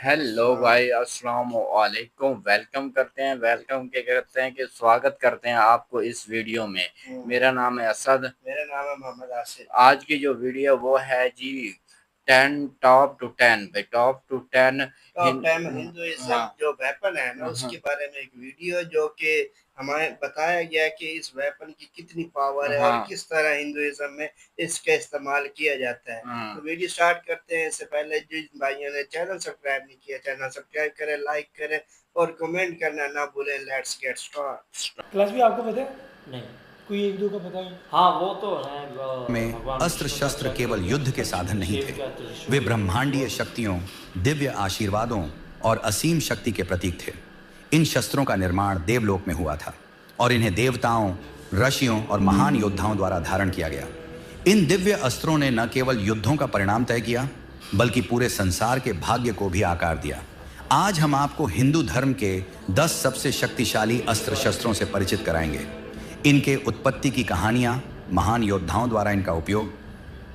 Hello भाई, अस्सलाम वालेकुम। वेलकम के करते हैं कि स्वागत करते हैं आपको इस वीडियो में। मेरा नाम है असद। मेरा नाम है मोहम्मद आसिफ। आज की जो वीडियो वो है जी 10 टॉप टू 10 भाई, टॉप टू 10 टॉप 10 हिंदुइज्म हाँ जो वेपन है ना हाँ उसके बारे में एक वीडियो जो कि हमें बताया गया कि इस वेपन की कितनी पावर है और हाँ किस तरह हिंदुइज्म में इसका इस्तेमाल किया जाता है। तो हाँ। वीडियो स्टार्ट करते हैं। इससे पहले जिन भाइयों ने चैनल सब्सक्राइब नहीं किया, चैनल सब्सक्राइब करें, लाइक करें और कमेंट करना ना भूलें। Let's get start. क्लास भी आपको पता है? नहीं, कोई एक दो का पता है? हाँ, वो तो है। में भगवान अस्त्र विष्णु का शस्त्र चक्र, केवल युद्ध के साधन नहीं शिव थे। का त्रिशूल, वे ब्रह्मांडीय बहुत कुछ। शक्तियों, दिव्य आशीर्वादों और असीम शक्ति के प्रतीक थे। इन शस्त्रों का निर्माण देवलोक में हुआ था और इन्हें देवताओं, ऋषियों और महान योद्धाओं द्वारा धारण किया गया। इन दिव्य अस्त्रों ने न केवल युद्धों का परिणाम तय किया, बल्कि पूरे संसार के भाग्य को भी आकार दिया। आज हम आपको हिंदू धर्म के 10 सबसे शक्तिशाली अस्त्र शस्त्रों से परिचित कराएंगे। इनके उत्पत्ति की कहानियां, महान योद्धाओं द्वारा इनका उपयोग।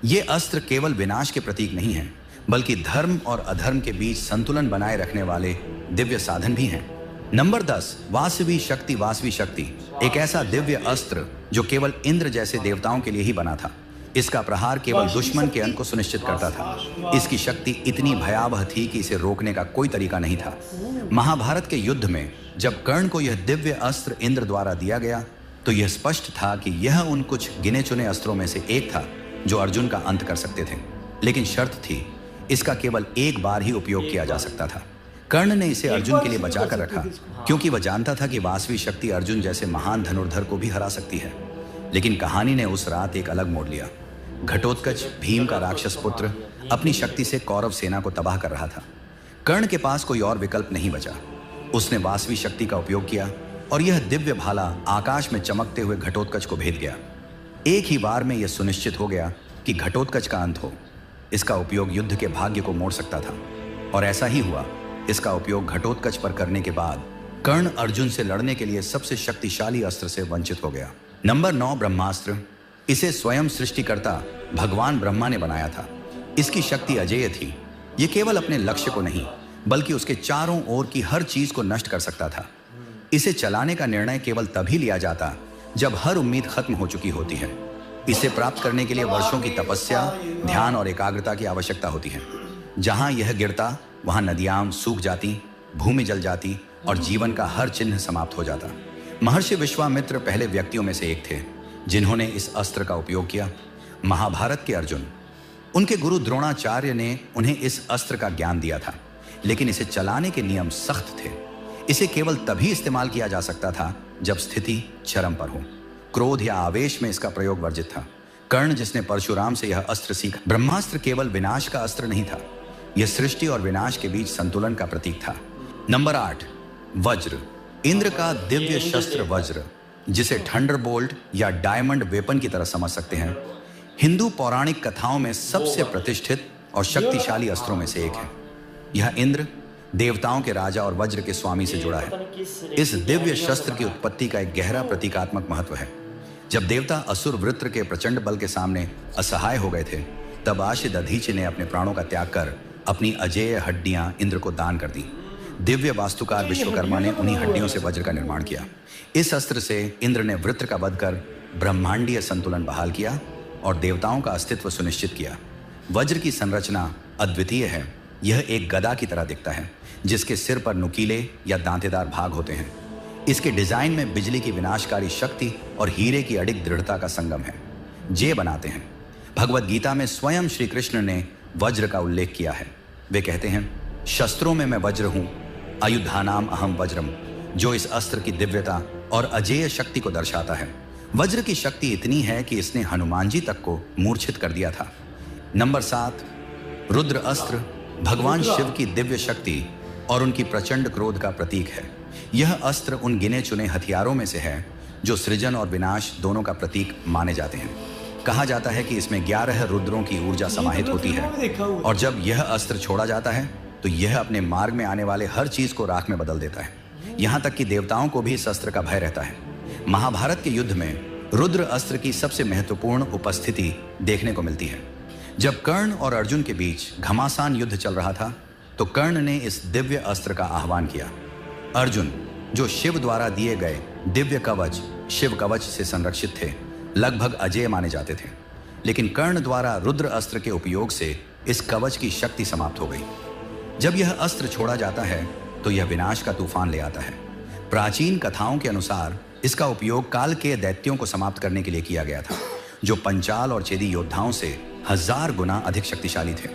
ये अस्त्र केवल विनाश के प्रतीक नहीं हैं, बल्कि धर्म और अधर्म के बीच संतुलन बनाए रखने वाले दिव्य साधन भी हैं। नंबर 10, वासवी शक्ति। वासवी शक्ति एक ऐसा दिव्य अस्त्र जो केवल इंद्र जैसे देवताओं के लिए ही बना था। इसका प्रहार केवल वासवी दुश्मन के शक्ति? अंत को सुनिश्चित करता था। इसकी शक्ति इतनी भयावह थी कि इसे रोकने का कोई तरीका नहीं था। महाभारत के युद्ध में जब कर्ण को यह दिव्य अस्त्र इंद्र द्वारा दिया गया, तो यह स्पष्ट था कि यह उन कुछ गिने चुने अस्त्रों में से एक था जो अर्जुन का अंत कर सकते थे। लेकिन शर्त थी, इसका केवल एक बार ही उपयोग किया जा सकता था। कर्ण ने इसे अर्जुन के लिए बचा कर रखा, क्योंकि वह जानता था कि वासवी शक्ति अर्जुन जैसे महान धनुर्धर को भी हरा सकती है। लेकिन कहानी ने उस रात एक अलग मोड़ लिया। घटोत्कच, भीम का राक्षस पुत्र, अपनी शक्ति से कौरव सेना को तबाह कर रहा था। कर्ण के पास कोई और विकल्प नहीं बचा। उसने वासवी शक्ति का उपयोग किया और यह दिव्य भाला आकाश में चमकते हुए घटोत्कच को भेद गया। एक ही बार में यह सुनिश्चित हो गया कि घटोत्कच का अंत हो। इसका उपयोग युद्ध के भाग्य को मोड़ सकता था, और ऐसा ही हुआ। इसका उपयोग घटोत्कच पर करने के बाद कर्ण अर्जुन से लड़ने के लिए सबसे शक्तिशाली अस्त्र से वंचित हो गया। नंबर 9, ब्रह्मास्त्र। इसे स्वयं सृष्टिकर्ता भगवान ब्रह्मा ने बनाया था। इसकी शक्ति अजेय थी। यह केवल अपने लक्ष्य को नहीं, बल्कि उसके चारों ओर की हर चीज को नष्ट कर सकता था। इसे चलाने का निर्णय केवल तभी लिया जाता जब हर उम्मीद खत्म हो चुकी होती है। इसे प्राप्त करने के लिए वर्षों की तपस्या, ध्यान और एकाग्रता की आवश्यकता होती है। जहां यह गिरता, वहां नदियां सूख जाती, भूमि जल जाती और जीवन का हर चिन्ह समाप्त हो जाता। महर्षि विश्वामित्र पहले व्यक्तियों में से एक थे जिन्होंने इस अस्त्र का उपयोग किया। महाभारत के अर्जुन, उनके गुरु द्रोणाचार्य ने उन्हें इस अस्त्र का ज्ञान दिया था, लेकिन इसे चलाने के नियम सख्त थे। इसे केवल तभी इस्तेमाल किया जा सकता था जब स्थिति चरम पर हो। क्रोध या आवेश में इसका प्रयोग वर्जित था। कर्ण, जिसने परशुराम से यह अस्त्र सीखा। ब्रह्मास्त्र केवल विनाश का अस्त्र नहीं था, यह सृष्टि और विनाश के बीच संतुलन का प्रतीक था। नंबर 8, वज्र। इंद्र का दिव्य शस्त्र वज्र, जिसे थंडरबोल्ट या डायमंड वेपन की तरह समझ सकते हैं, हिंदू पौराणिक कथाओं में सबसे प्रतिष्ठित और शक्तिशाली अस्त्रों में से एक है। यह इंद्र, देवताओं के राजा और वज्र के स्वामी से जुड़ा है। इस दिव्य शस्त्र की उत्पत्ति का एक गहरा प्रतीकात्मक महत्व है। जब देवता असुर वृत्र के प्रचंड बल के सामने असहाय हो गए थे, तब आशित दधीचि ने अपने प्राणों का त्याग कर अपनी अजेय हड्डियां इंद्र को दान कर दी। दिव्य वास्तुकार विश्वकर्मा ने उन्हीं हड्डियों से वज्र का निर्माण किया। इस अस्त्र से इंद्र ने वृत्र का वध कर ब्रह्मांडीय संतुलन बहाल किया और देवताओं का अस्तित्व सुनिश्चित किया। वज्र की संरचना अद्वितीय है। यह एक गदा की तरह दिखता है, जिसके सिर पर नुकीले या दांतेदार भाग होते हैं। इसके डिजाइन में बिजली की विनाशकारी शक्ति और हीरे की अडिग दृढ़ता का संगम है। जे बनाते हैं। भगवत गीता में स्वयं श्री कृष्ण ने वज्र का उल्लेख किया है। वे कहते हैं, शस्त्रों में मैं वज्र हूं, आयुधानाम अहम वज्रम, जो इस अस्त्र की दिव्यता और अजेय शक्ति को दर्शाता है। वज्र की शक्ति इतनी है कि इसने हनुमान जी तक को मूर्छित कर दिया था। नंबर 7, रुद्र अस्त्र। भगवान शिव की दिव्य शक्ति और उनकी प्रचंड क्रोध का प्रतीक है। यह अस्त्र उन गिने चुने हथियारों में से है जो सृजन और विनाश दोनों का प्रतीक माने जाते हैं। कहा जाता है कि इसमें 11 रुद्रों की ऊर्जा समाहित होती है, और जब यह अस्त्र छोड़ा जाता है तो यह अपने मार्ग में आने वाले हर चीज को राख में बदल देता है। यहां तक कि देवताओं को भी इस अस्त्र का भय रहता है। महाभारत के युद्ध में रुद्र अस्त्र की सबसे महत्वपूर्ण उपस्थिति देखने को मिलती है। जब कर्ण और अर्जुन के बीच घमासान युद्ध चल रहा था, तो कर्ण ने इस दिव्य अस्त्र का आह्वान किया। अर्जुन, जो शिव द्वारा दिए गए दिव्य कवच शिव कवच से संरक्षित थे, लगभग अजेय माने जाते थे, लेकिन कर्ण द्वारा रुद्र अस्त्र के उपयोग से इस कवच की शक्ति समाप्त हो गई। जब यह अस्त्र छोड़ा जाता है तो यह विनाश का तूफान ले आता है। प्राचीन कथाओं के अनुसार इसका उपयोग काल के दैत्यों को समाप्त करने के लिए किया गया था, जो पंचाल और चेदी योद्धाओं से 1000 गुना अधिक शक्तिशाली थे।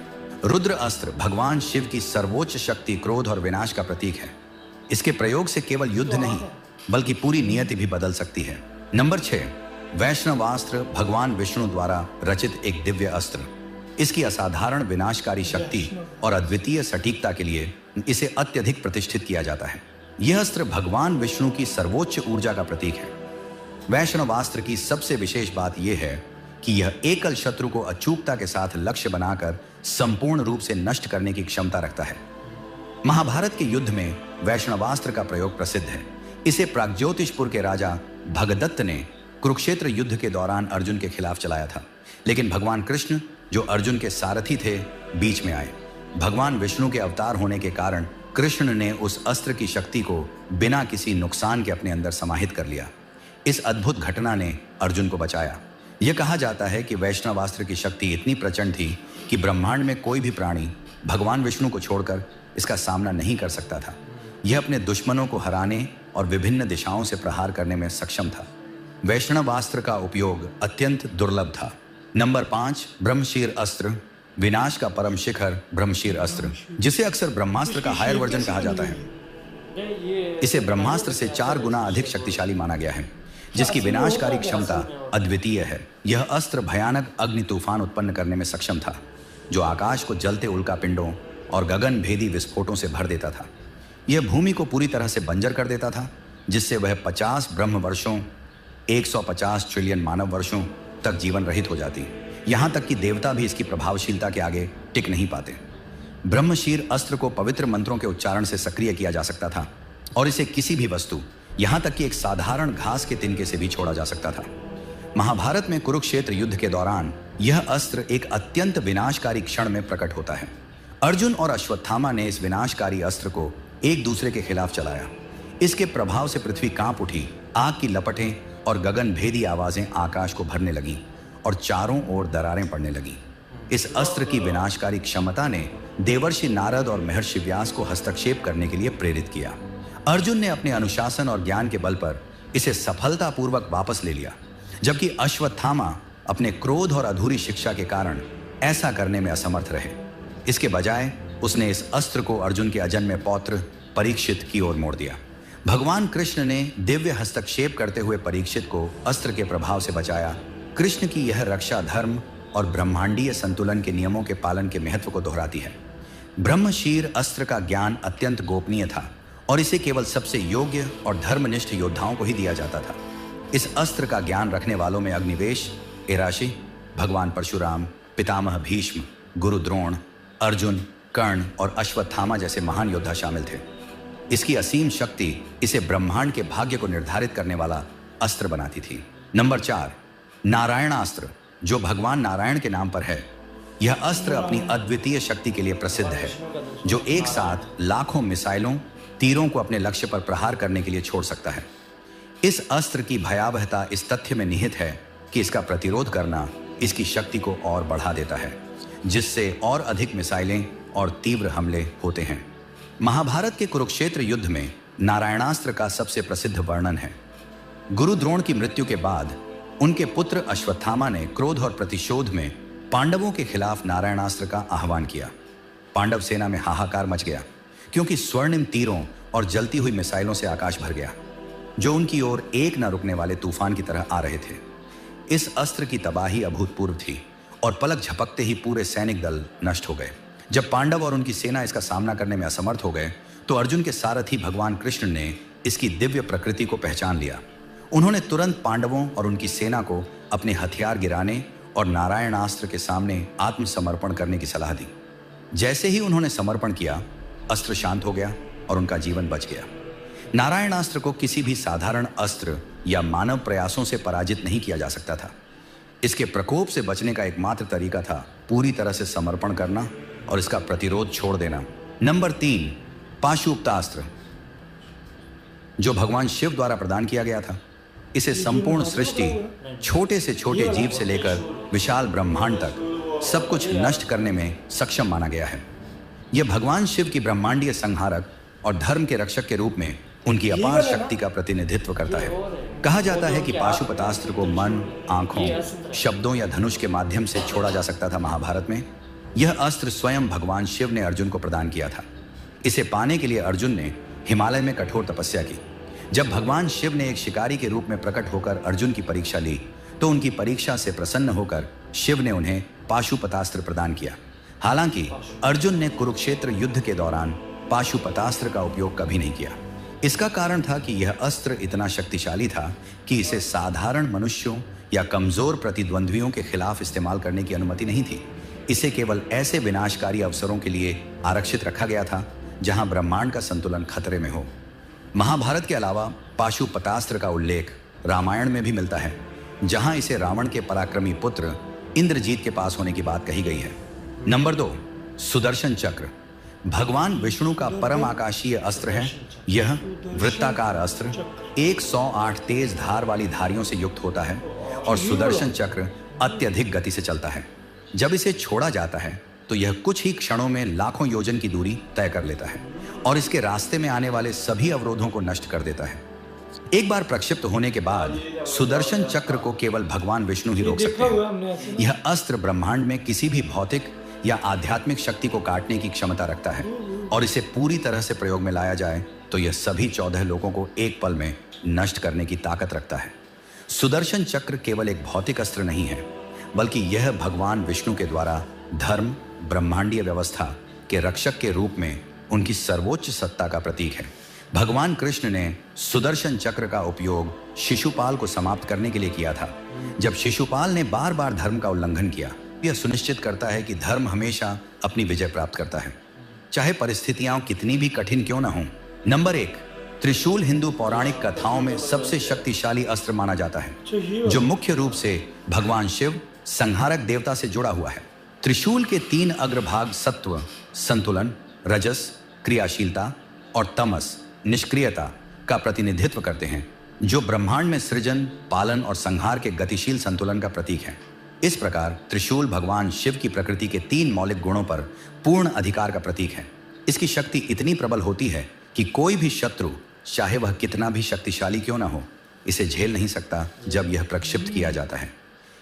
रुद्र अस्त्र भगवान शिव की सर्वोच्च शक्ति, क्रोध और विनाश का प्रतीक है। इसके प्रयोग से केवल युद्ध नहीं बल्कि पूरी नियति भी बदल सकती है। नंबर 6, वैष्णवास्त्र भगवान विष्णु द्वारा रचित एक दिव्य अस्त्र। इसकी असाधारण विनाशकारी शक्ति और अद्वितीय सटीकता के लिए इसे अत्यधिक प्रतिष्ठित किया जाता है। यह अस्त्र भगवान विष्णु की सर्वोच्च ऊर्जा का प्रतीक है। वैष्णवास्त्र की सबसे विशेष बात यह है कि यह एकल शत्रु को अचूकता के साथ लक्ष्य बनाकर संपूर्ण रूप से नष्ट करने की क्षमता रखता है। महाभारत के युद्ध में वैष्णवास्त्र का प्रयोग प्रसिद्ध है। इसे प्राग्ज्योतिषपुर के राजा भगदत्त ने कुरुक्षेत्र युद्ध के दौरान अर्जुन के खिलाफ चलाया था, लेकिन भगवान कृष्ण, जो अर्जुन के सारथी थे, बीच में आए। भगवान विष्णु के अवतार होने के कारण कृष्ण ने उस अस्त्र की शक्ति को बिना किसी नुकसान के अपने अंदर समाहित कर लिया। इस अद्भुत घटना ने अर्जुन को बचाया। यह कहा जाता है कि वैष्णवास्त्र की शक्ति इतनी प्रचंड थी कि ब्रह्मांड में कोई भी प्राणी भगवान विष्णु को छोड़कर इसका सामना नहीं कर सकता था। यह अपने दुश्मनों को हराने और विभिन्न दिशाओं से प्रहार करने में सक्षम था। वैष्णवास्त्र का उपयोग अत्यंत दुर्लभ था। नंबर 5, ब्रह्मशीर अस्त्र, विनाश का परम शिखर ब्रह्मशीर अस्त्र, जिसे अक्सर ब्रह्मास्त्र का हायर वर्जन कहा जाता है। इसे ब्रह्मास्त्र से 4 गुना अधिक शक्तिशाली माना गया है, जिसकी विनाशकारी क्षमता अद्वितीय है। यह अस्त्र भयानक अग्नि तूफान उत्पन्न करने में सक्षम था, जो आकाश को जलते उल्का पिंडों और गगन भेदी विस्फोटों से भर देता था। यह भूमि को पूरी तरह से बंजर कर देता था, जिससे वह 50 ब्रह्म वर्षों 150 ट्रिलियन मानव वर्षों तक जीवन रहित हो जाती। यहाँ तक कि देवता भी इसकी प्रभावशीलता के आगे टिक नहीं पाते। ब्रह्मशीर अस्त्र को पवित्र मंत्रों के उच्चारण से सक्रिय किया जा सकता था और इसे किसी भी वस्तु, यहाँ तक कि एक साधारण घास के तिनके से भी छोड़ा जा सकता था। महाभारत में कुरुक्षेत्र युद्ध के दौरान यह अस्त्र एक अत्यंत विनाशकारी क्षण में प्रकट होता है। अर्जुन और अश्वत्थामा ने इस विनाशकारी अस्त्र को एक दूसरे के खिलाफ चलाया। इसके प्रभाव से पृथ्वी कांप उठी, आग की लपटें और गगन भेदी आवाजें आकाश को भरने लगीं और चारों ओर दरारें पड़ने लगीं। इस अस्त्र की विनाशकारी क्षमता ने देवर्षि नारद और महर्षि व्यास को हस्तक्षेप करने के लिए प्रेरित किया। अर्जुन ने अपने अनुशासन और ज्ञान के बल पर इसे सफलतापूर्वक वापस ले लिया, जबकि अश्वत्थामा अपने क्रोध और अधूरी शिक्षा के कारण ऐसा करने में असमर्थ रहे। इसके बजाय उसने इस अस्त्र को अर्जुन के अजन्मे पौत्र परीक्षित की ओर मोड़ दिया। भगवान कृष्ण ने दिव्य हस्तक्षेप करते हुए परीक्षित को अस्त्र के प्रभाव से बचाया। कृष्ण की यह रक्षा धर्म और ब्रह्मांडीय संतुलन के नियमों के पालन के महत्व को दोहराती है। ब्रह्मशीर अस्त्र का ज्ञान अत्यंत गोपनीय था और इसे केवल सबसे योग्य और धर्मनिष्ठ योद्धाओं को ही दिया जाता था। इस अस्त्र का ज्ञान रखने वालों में अग्निवेश, एराशी, भगवान परशुराम, पितामह भीष्म, गुरु द्रोण, अर्जुन, कर्ण और अश्वत्थामा जैसे महान योद्धा शामिल थे। इसकी असीम शक्ति इसे ब्रह्मांड के भाग्य को निर्धारित करने वाला अस्त्र बनाती थी। नंबर 4, नारायणास्त्र, जो भगवान नारायण के नाम पर है। यह अस्त्र अपनी अद्वितीय शक्ति के लिए प्रसिद्ध है, जो एक साथ लाखों मिसाइलों, तीरों को अपने लक्ष्य पर प्रहार करने के लिए छोड़ सकता है। इस अस्त्र की भयावहता इस तथ्य में निहित है कि इसका प्रतिरोध करना इसकी शक्ति को और बढ़ा देता है, जिससे और अधिक मिसाइलें और तीव्र हमले होते हैं। महाभारत के कुरुक्षेत्र युद्ध में नारायणास्त्र का सबसे प्रसिद्ध वर्णन है। गुरु द्रोण की मृत्यु के बाद उनके पुत्र अश्वत्थामा ने क्रोध और प्रतिशोध में पांडवों के खिलाफ नारायणास्त्र का आह्वान किया। पांडव सेना में हाहाकार मच गया, क्योंकि स्वर्णिम तीरों और जलती हुई मिसाइलों से आकाश भर गया, जो उनकी ओर एक न रुकने वाले तूफान की तरह आ रहे थे। इस अस्त्र की तबाही अभूतपूर्व थी और पलक झपकते ही पूरे सैनिक दल नष्ट हो गए। जब पांडव और उनकी सेना इसका सामना करने में असमर्थ हो गए, तो अर्जुन के सारथी भगवान कृष्ण ने इसकी दिव्य प्रकृति को पहचान लिया। उन्होंने तुरंत पांडवों और उनकी सेना को अपने हथियार गिराने और नारायणास्त्र के सामने आत्मसमर्पण करने की सलाह दी। जैसे ही उन्होंने समर्पण किया, अस्त्र शांत हो गया और उनका जीवन बच गया। नारायणास्त्र को किसी भी साधारण अस्त्र या मानव प्रयासों से पराजित नहीं किया जा सकता था। इसके प्रकोप से बचने का एकमात्र तरीका था पूरी तरह से समर्पण करना और इसका प्रतिरोध छोड़ देना। नंबर 3, पाशुपतास्त्र, जो भगवान शिव द्वारा प्रदान किया गया था। इसे संपूर्ण सृष्टि, छोटे से छोटे जीव से लेकर विशाल ब्रह्मांड तक सब कुछ नष्ट करने में सक्षम माना गया है। यह भगवान शिव की ब्रह्मांडीय संहारक और धर्म के रक्षक के रूप में उनकी अपार शक्ति का प्रतिनिधित्व करता है। कहा जाता है कि पाशुपतास्त्र को मन, आंखों, शब्दों या धनुष के माध्यम से छोड़ा जा सकता था। महाभारत में यह अस्त्र स्वयं भगवान शिव ने अर्जुन को प्रदान किया था। इसे पाने के लिए अर्जुन ने हिमालय में कठोर तपस्या की। जब भगवान शिव ने एक शिकारी के रूप में प्रकट होकर अर्जुन की परीक्षा ली, तो उनकी परीक्षा से प्रसन्न होकर शिव ने उन्हें पाशुपतास्त्र प्रदान किया। हालांकि अर्जुन ने कुरुक्षेत्र युद्ध के दौरान पाशुपतास्त्र का उपयोग कभी नहीं किया। इसका कारण था कि यह अस्त्र इतना शक्तिशाली था कि इसे साधारण मनुष्यों या कमजोर प्रतिद्वंद्वियों के खिलाफ इस्तेमाल करने की अनुमति नहीं थी। इसे केवल ऐसे विनाशकारी अवसरों के लिए आरक्षित रखा गया था जहां ब्रह्मांड का संतुलन खतरे में हो। महाभारत के अलावा पाशुपतास्त्र का उल्लेख रामायण में भी मिलता है, जहां इसे रावण के पराक्रमी पुत्र इंद्रजीत के पास होने की बात कही गई है। नंबर 2, सुदर्शन चक्र, भगवान विष्णु का परम आकाशीय अस्त्र है। यह वृत्ताकार अस्त्र 108 तेज धार वाली धारियों से युक्त होता है और सुदर्शन चक्र अत्यधिक गति से चलता है। जब इसे छोड़ा जाता है तो यह कुछ ही क्षणों में लाखों योजन की दूरी तय कर लेता है और इसके रास्ते में आने वाले सभी अवरोधों को नष्ट कर देता है। एक बार प्रक्षिप्त होने के बाद सुदर्शन चक्र को केवल भगवान विष्णु ही रोक सकते हैं। यह अस्त्र ब्रह्मांड में किसी भी भौतिक या आध्यात्मिक शक्ति को काटने की क्षमता रखता है और इसे पूरी तरह से प्रयोग में लाया जाए तो यह सभी 14 लोगों को एक पल में नष्ट करने की ताकत रखता है। सुदर्शन चक्र केवल एक भौतिक अस्त्र नहीं है, बल्कि यह भगवान विष्णु के द्वारा धर्म, ब्रह्मांडीय व्यवस्था के रक्षक के रूप में उनकी सर्वोच्च सत्ता का प्रतीक है। भगवान कृष्ण ने सुदर्शन चक्र का उपयोग शिशुपाल को समाप्त करने के लिए किया था। जब शिशुपाल ने बार बार धर्म का उल्लंघन किया, यह सुनिश्चित करता है कि धर्म हमेशा अपनी विजय प्राप्त करता है, चाहे परिस्थितियां कितनी भी कठिन क्यों न हों। नंबर 1, त्रिशूल हिंदू पौराणिक कथाओं में सबसे शक्तिशाली अस्त्र माना जाता है, जो मुख्य रूप से भगवान शिव, संहारक देवता से जुड़ा हुआ है। त्रिशूल के 3 अग्रभाग सत्व, संतुलन, रजस, क्रियाशीलता और तमस, निष्क्रियता का प्रतिनिधित्व करते हैं, जो ब्रह्मांड में सृजन, पालन और संहार के गतिशील संतुलन का प्रतीक है। इस प्रकार त्रिशूल भगवान शिव की प्रकृति के 3 मौलिक गुणों पर पूर्ण अधिकार का प्रतीक है। इसकी शक्ति इतनी प्रबल होती है कि कोई भी शत्रु, चाहे वह कितना भी शक्तिशाली क्यों ना हो, इसे झेल नहीं सकता जब यह प्रक्षिप्त किया जाता है।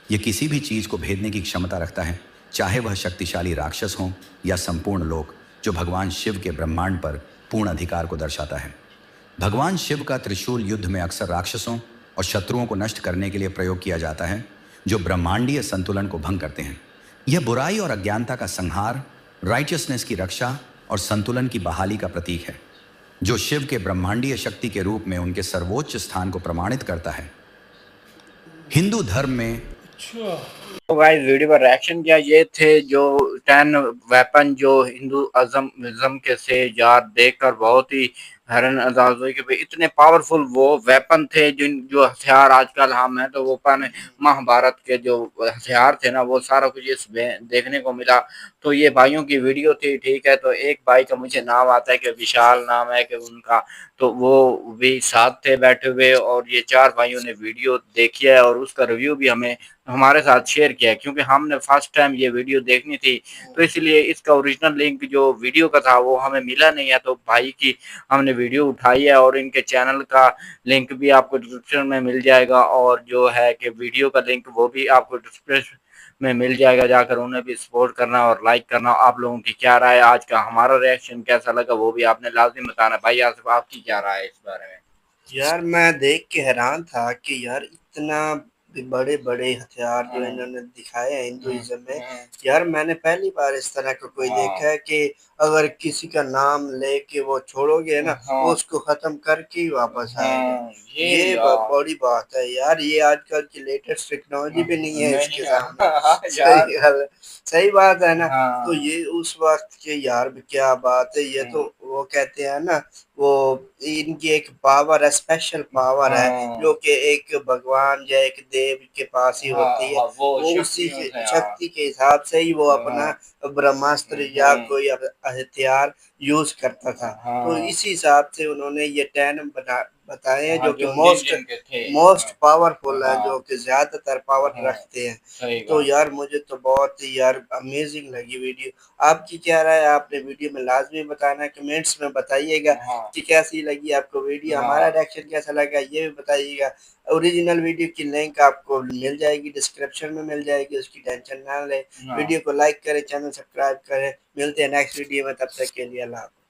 यह किसी भी चीज को भेदने की क्षमता रखता है, चाहे वह शक्तिशाली राक्षस हो या संपूर्ण लोक, जो भगवान शिव के ब्रह्मांड पर पूर्ण अधिकार को दर्शाता है। भगवान शिव का त्रिशूल युद्ध में अक्सर राक्षसों और शत्रुओं को नष्ट करने के लिए प्रयोग किया जाता है, जो ब्रह्मांडीय संतुलन को भंग करते हैं। यह बुराई और अज्ञानता का संहार, राइटियसनेस की रक्षा और संतुलन की बहाली का प्रतीक है, जो शिव के ब्रह्मांडीय शक्ति के रूप में उनके सर्वोच्च स्थान को प्रमाणित करता है। हिंदू धर्म में तो गाइस वीडियो पर रिएक्शन किया। ये थे जो 10 वेपन जो हिंदुइज्म के से यार देखकर बहुत ही हैरान अंदाज हुई कि भाई इतने पावरफुल वो वेपन थे। जो हथियार आजकल हम हैं तो वो महाभारत के जो हथियार थे ना, वो सारा कुछ इसमें देखने को मिला। तो ये भाइयों की वीडियो थी, ठीक है। तो एक भाई का मुझे नाम आता है कि विशाल नाम है कि उनका, तो वो भी साथ थे बैठे हुए और ये 4 भाइयों ने वीडियो देखी है और उसका रिव्यू भी हमारे साथ शेयर किया है, क्योंकि हमने फर्स्ट टाइम ये वीडियो देखनी थी। तो इसलिए इसका ओरिजिनल लिंक जो वीडियो का था वो हमें मिला नहीं है, तो भाई की हमने वीडियो उठाई है और इनके चैनल का लिंक भी आपको डिस्क्रिप्शन में मिल जाएगा और जो है कि वीडियो का लिंक वो भी आपको डिस्क्रिप्शन में मिल जाएगा। जाकर उन्हें भी सपोर्ट करना और लाइक करना। आप लोगों की क्या राय, आज का हमारा रिएक्शन कैसा लगा वो भी आपने लाजमी बताना। भाई आसिफ, आपकी क्या राय है इस बारे में? यार मैं देख के हैरान था कि यार इतना बड़े बड़े हथियार जो इन्होंने दिखाए हैं हिंदुइज्म में। यार मैंने पहली बार इस तरह का कोई देखा है कि अगर किसी का नाम लेके वो छोड़ोगे ना, वो उसको खत्म करके ही वापस आएगा। ये बड़ी बात है यार। ये आजकल की लेटेस्ट टेक्नोलॉजी भी नहीं है इसके सामने। सही बात है ना। तो ये उस वक्त के यार क्या बात है। ये तो वो कहते हैं ना, वो इनकी एक पावर है, स्पेशल पावर है, जो कि एक भगवान या एक देव के पास ही होती है। वो उसी शक्ति के हिसाब से ही वो अपना ब्रह्मास्त्र या कोई हथियार यूज़ करता था। तो हाँ। इसी हिसाब से उन्होंने ये 10 बताए हैं, हाँ, जो कि जो मोस्ट जिनके थे। मोस्ट पावरफुल है, जो हाँ, कि ज़्यादातर पावर हाँ, रखते हैं। सही तो कहा। यार मुझे तो बहुत ही यार अमेज़िंग लगी वीडियो। आपकी क्या राय है? आपने वीडियो में लाज़मी बताना है, कमेंट्स में बताइएगा हाँ, कि कैसी लगी आपको वीडियो, हमारा हाँ, रिएक्शन कैसा लगा ये भी बताइएगा। ओरिजिनल वीडियो की लिंक आपको मिल जाएगी, डिस्क्रिप्शन में मिल जाएगी, उसकी टेंशन ना लें। हाँ। वीडियो को लाइक करें, चैनल सब्सक्राइब करें। मिलते हैं नेक्स्ट वीडियो में, तब तक के लिए अल्लाह हाफ़िज़।